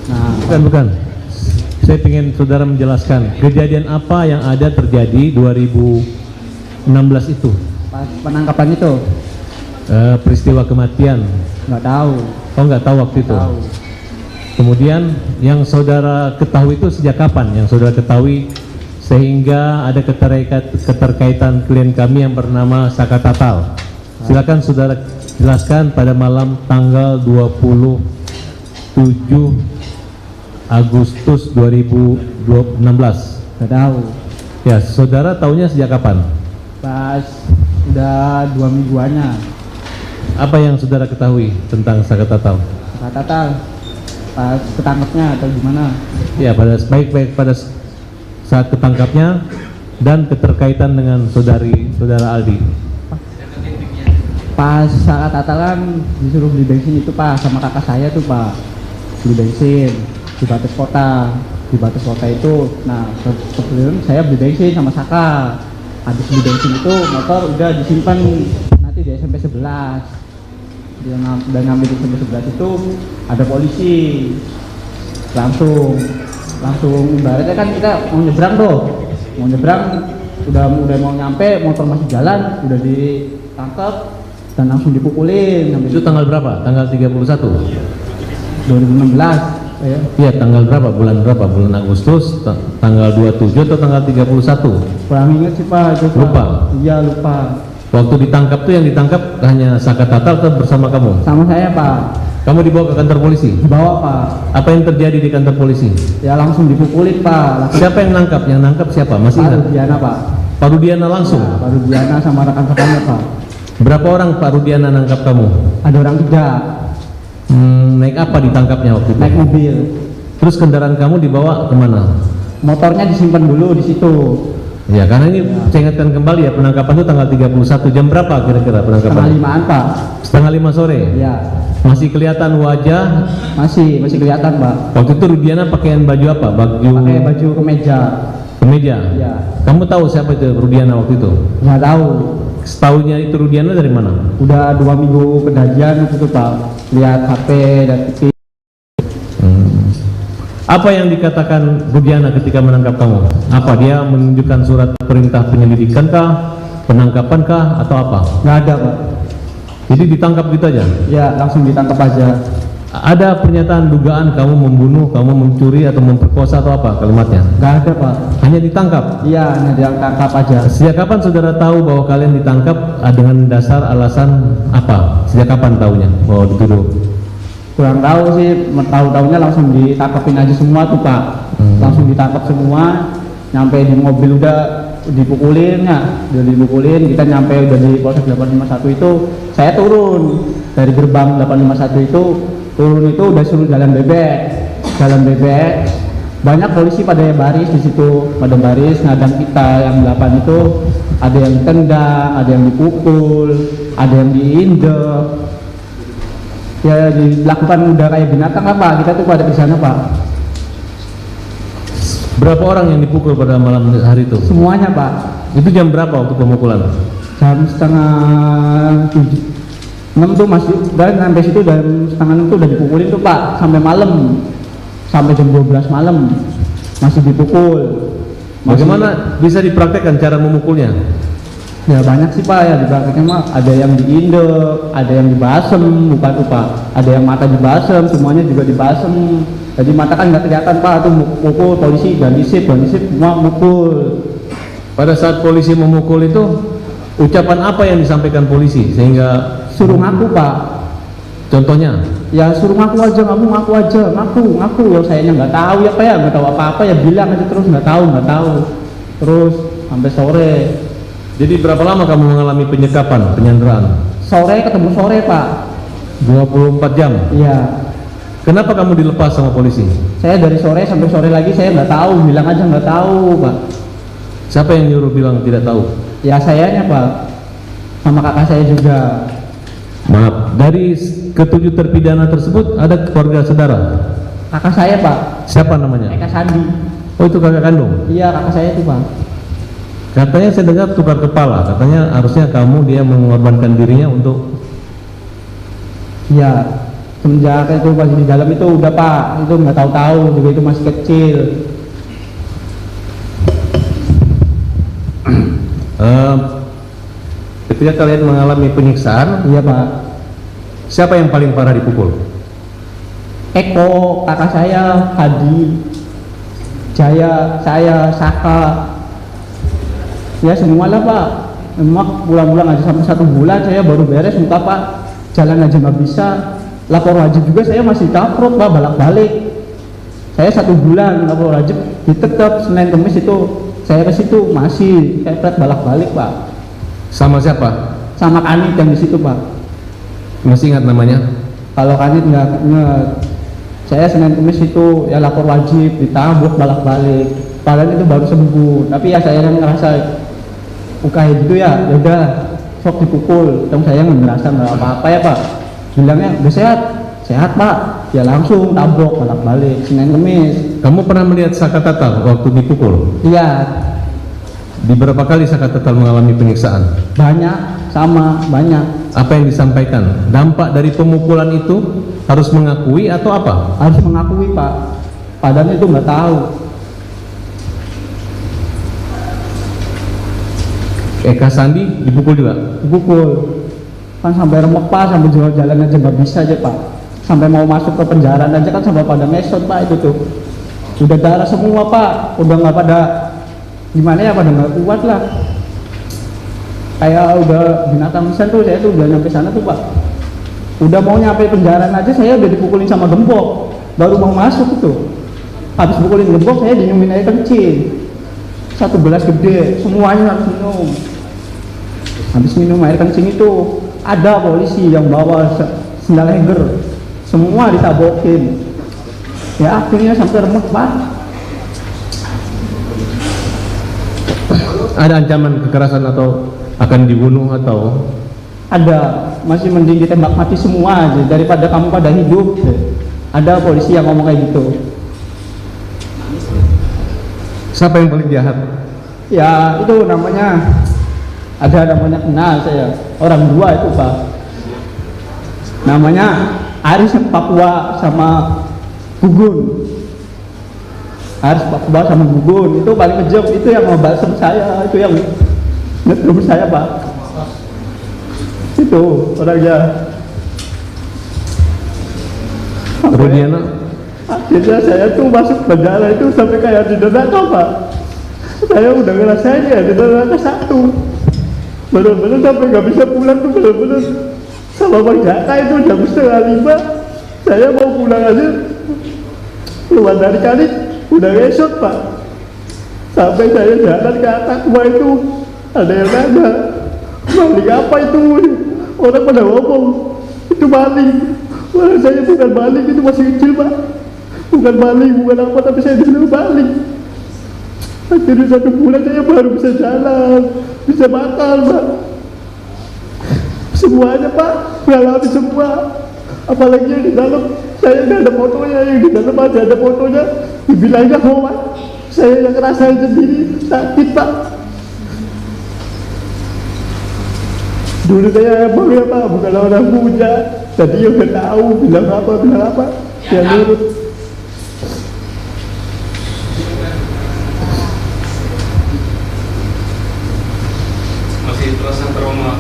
Nah, Bukan. Saya ingin saudara menjelaskan kejadian apa yang ada terjadi 2016 itu. pas penangkapan itu Peristiwa kematian. nggak tahu. Oh, nggak tahu waktu itu. Tahu. Kemudian yang saudara ketahui itu sejak kapan? Yang saudara ketahui sehingga ada keterkaitan klien kami yang bernama Saka Tatal. Silakan saudara jelaskan pada malam tanggal 27 Agustus 2016. Nggak tahu. Ya, saudara tahunya sejak kapan? Pas udah 2 mingguannya. Apa yang saudara ketahui tentang Saka Tatal? Kata pas ketangkepnya atau gimana? Ya, baik pada saat ketangkapnya dan keterkaitan dengan saudara Aldi. Pas saat Tatalan disuruh beli bensin itu Pak sama kakak saya tuh Pak, beli bensin di Batas Kota. Di Batas Kota itu, nah sebelum saya beli bensin sama Saka, habis beli bensin itu motor udah disimpan nanti di SMP 11. Dia udah ngambil di SMP 11 itu ada polisi, langsung ibaratnya kan kita mau nyebrang udah mau nyampe, motor masih jalan, udah ditangkap dan langsung dipukulin. Itu tanggal berapa? Tanggal 31? 2016 ya. Iya, tanggal berapa? Bulan berapa? Bulan Agustus, tanggal 27 atau tanggal 31? Kurang ingat sih Pak itu Pak. Lupa? Iya lupa. Waktu ditangkap tuh yang ditangkap hanya Saka Tatal atau bersama kamu? Sama saya Pak, Kamu dibawa ke kantor polisi? dibawa Pak. Apa yang terjadi di kantor polisi? Ya langsung dipukulin Pak. Siapa yang nangkap? Yang nangkap siapa? Masih Pak ingat? Rudiana Pak. Pak Rudiana langsung? Ya, Pak Rudiana sama rekan-rekannya Pak. Berapa orang Pak Rudiana nangkap kamu? Ada orang 3 Naik apa ditangkapnya waktu itu? naik mobil. Terus kendaraan kamu dibawa kemana? Motornya disimpan dulu di situ. Ya, karena ini saya ingatkan kembali ya, penangkapan itu tanggal 31. Jam berapa kira-kira penangkapan? Setengah 5-an Pak. Setengah 5 sore? Ya, Masih kelihatan wajah? masih kelihatan Pak. Waktu itu Rudiana pakaian baju apa? Pakai baju kemeja. Kemeja? Ya, Kamu tahu siapa itu Rudiana waktu itu? nggak tahu. Setahunya itu Rudiana dari mana? Udah 2 minggu kejadian itu Pak. Lihat HP dan TV. Apa yang dikatakan Rudiana ketika menangkap kamu? Apa dia menunjukkan surat perintah penyelidikan kah? Penangkapan kah? Atau apa? Nggak ada Pak. Jadi ditangkap gitu aja? Ya langsung ditangkap aja. Ada pernyataan dugaan kamu membunuh, kamu mencuri atau memperkosa atau apa kalimatnya? Nggak ada Pak. Hanya ditangkap? Iya, hanya ditangkap aja. Sejak kapan saudara tahu bahwa kalian ditangkap dengan dasar alasan apa? Sejak kapan tahunya bahwa dituduh? Kurang tahu sih, tahu-tahunya langsung ditangkapin aja semua tuh Pak. Langsung ditangkap semua, nyampe di mobil udah dipukulin ya, kita nyampe udah di Polsek 851 itu, saya turun dari gerbang 851 itu, turun itu udah suruh jalan bebek, banyak polisi pada baris di situ, pada baris ngadang kita yang 8 itu, ada yang ditendang, ada yang dipukul, ada yang diinjek. Ya dilakukan udah kayak binatang lah Pak, kita tuh pada di sana Pak. Berapa orang yang dipukul pada malam hari itu? Semuanya Pak. Itu jam berapa waktu pemukulan? Jam setengah 6 tuh masih, dan sampai situ jam setengah 6 tuh udah dipukulin tuh Pak, sampai malam, sampai jam 12 malam masih dipukul. Bagaimana bisa dipraktekkan cara memukulnya? Ya banyak sih Pak ya di prakteknya mah, ada yang diindek, ada yang dibasem, bukan tuh Pak, ada yang mata dibasem, semuanya juga dibasem. Jadi mata kan nggak kelihatan Pak, tuh mukul polisi dan disip semua mukul. Pada saat polisi memukul itu, ucapan apa yang disampaikan polisi sehingga Suruh ngaku Pak. contohnya? Ya suruh ngaku aja, ngaku. Ya sayanya nggak tahu ya Pak ya, nggak tahu apa-apa ya, bilang aja terus nggak tahu. Terus sampai sore. Jadi berapa lama kamu mengalami penyekapan, penyanderaan? Sore ketemu sore Pak. 24 jam? Iya. Kenapa kamu dilepas sama polisi? Saya dari sore sampai sore lagi saya nggak tahu, bilang aja nggak tahu Pak. Siapa yang nyuruh bilang tidak tahu? Ya sayanya Pak, sama kakak saya juga. Maaf, dari ketujuh terpidana tersebut ada keluarga saudara? Kakak saya Pak. Siapa namanya? Eka Sandi. Oh, itu kakak kandung? Iya kakak saya itu Pak. Katanya saya dengar tukar kepala, katanya harusnya kamu dia mengorbankan dirinya untuk... Iya. semenjak itu masih di dalam itu udah Pak, itu nggak tahu-tahu juga, itu masih kecil. Ketika kalian mengalami penyiksaan, Iya Pak. siapa yang paling parah dipukul? Eko, kakak saya, Hadi, Jaya, saya, Saka, ya semualah Pak. Memang pulang-pulang aja sampai 1 bulan saya baru beres muka Pak, jalan aja nggak bisa. Lapor wajib juga saya masih kaprot Pak, balak-balik. Saya 1 bulan lapor wajib, ditetap Senin Kamis itu saya ke situ masih kayak balak-balik Pak. Sama siapa? Sama Kanit yang di situ Pak. Masih ingat namanya? Kalau Kanit nggak ingat. Saya Senin Kamis itu ya lapor wajib, ditabuk balak-balik. Padahal itu baru sembuh, tapi ya saya yang ngerasa UKH gitu ya udah sok dipukul. Dong saya nggak ngerasa nggak apa-apa ya Pak. Bilangnya udah sehat, sehat Pak. Ya langsung tabok balak-balik Senin Kamis. Kamu pernah melihat Saka Tatal waktu dipukul? Iya, Di berapa kali Saka Tatal mengalami penyiksaan? banyak, sama banyak. Apa yang disampaikan? Dampak dari pemukulan itu harus mengakui atau apa? Harus mengakui Pak. Padahal itu nggak tahu. Eka Sandi dipukul juga? Dipukul. Kan sampai remek Pak, sampai jalan aja nggak bisa aja Pak. Sampai mau masuk ke penjara aja kan sampai pada mesot Pak itu tuh. Udah darah semua Pak, udah nggak pada gimana ya, pada nggak kuat lah. Kayak udah binatang lisan tuh, saya tuh udah nyampe sana tuh Pak. Udah mau nyampe penjara aja saya udah dipukulin sama gembok. Baru mau masuk itu. Habis pukulin gembok saya dinyumin air kencing. 1 gelas gede, semuanya harus minum. Habis minum air kencing itu ada polisi yang bawa sendal heger, semua ditabokin. Ya akhirnya sampai remek Pak. Ada ancaman kekerasan atau akan dibunuh atau? Ada, masih mending ditembak mati semua aja daripada kamu pada hidup. Ada polisi yang ngomong kayak gitu. Siapa yang paling jahat? Ya itu namanya, ada namanya kenal saya, orang 2 itu Pak. Namanya Aris Papua sama Gugun. Aris Papua sama Gugun itu paling kejam, itu yang ngebalsem saya, itu yang ngetrum saya Pak. Itu orangnya. Rudiana? Akhirnya saya tuh masuk penjara itu sampai kayak di neraka Pak. Saya udah ngerasain ya di neraka 1. Bener-bener sampai nggak bisa pulang tuh, bener-bener sama Bang Jaka itu jam 4:30 saya mau pulang aja, keluar dari kali udah ngesot Pak. Sampai saya jalan ke atas gua itu ada yang nanya, maling apa itu? Orang pada ngomong itu maling. Wah, saya bukan maling, itu masih kecil Pak. Bukan maling, bukan apa, tapi saya dulu maling. Akhirnya 1 bulan saya baru bisa jalan, bisa makan Pak. Semuanya Pak, mengalami semua. Apalagi yang di dalam, saya nggak ada fotonya, yang di dalam aja ada fotonya. Dibilangnya hoax, saya yang ngerasain sendiri, sakit Pak. Dulu saya emang ya Pak, bukan orang punya. Tadi ya udah tahu, bilang apa, ya nurut. Masih terasa trauma?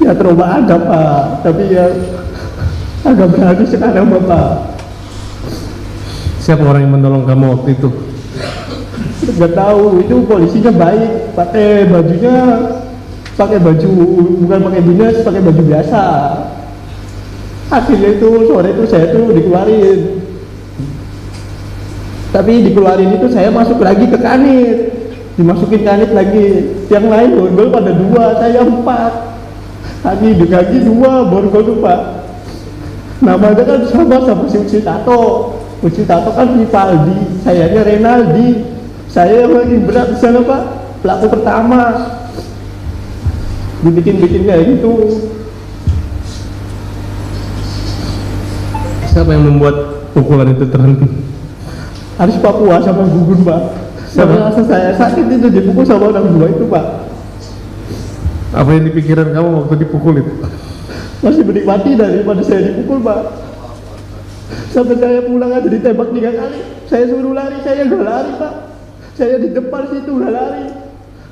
Ya trauma ada Pak, tapi ya agak berani sekarang Bapak. Siapa orang yang menolong kamu waktu itu? Nggak tahu, itu polisinya baik, pakai bajunya, pakai baju, bukan pakai dinas, pakai baju biasa. Akhirnya itu sore itu saya tuh dikeluarin, tapi dikeluarin itu saya masuk lagi ke Kanit, dimasukin Kanit lagi. Yang lain borgol pada 2, saya 4. Kaki 2 borgol Pak. Namanya kan sama si Uci Tato. Uci Tato kan Vivaldi, sayanya Renaldi. Saya yang lagi berat di sana Pak, pelaku pertama. Dibikin kayak gitu. Siapa yang membuat pukulan itu terhenti? Harus Papua sama Gugun Pak. Saya rasa saya sakit itu dipukul sama orang 2 itu Pak. Apa yang di pikiran kamu waktu dipukul itu? Masih menikmati daripada saya dipukul, Pak. Sampai saya pulang aja ditembak 3 kali. Saya suruh lari, saya nggak lari, Pak. Saya di depan situ nggak lari.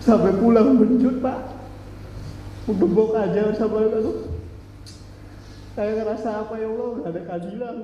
Sampai pulang menjut, Pak. Gembok aja sama aku. Saya ngerasa apa ya Allah, nggak ada keadilan.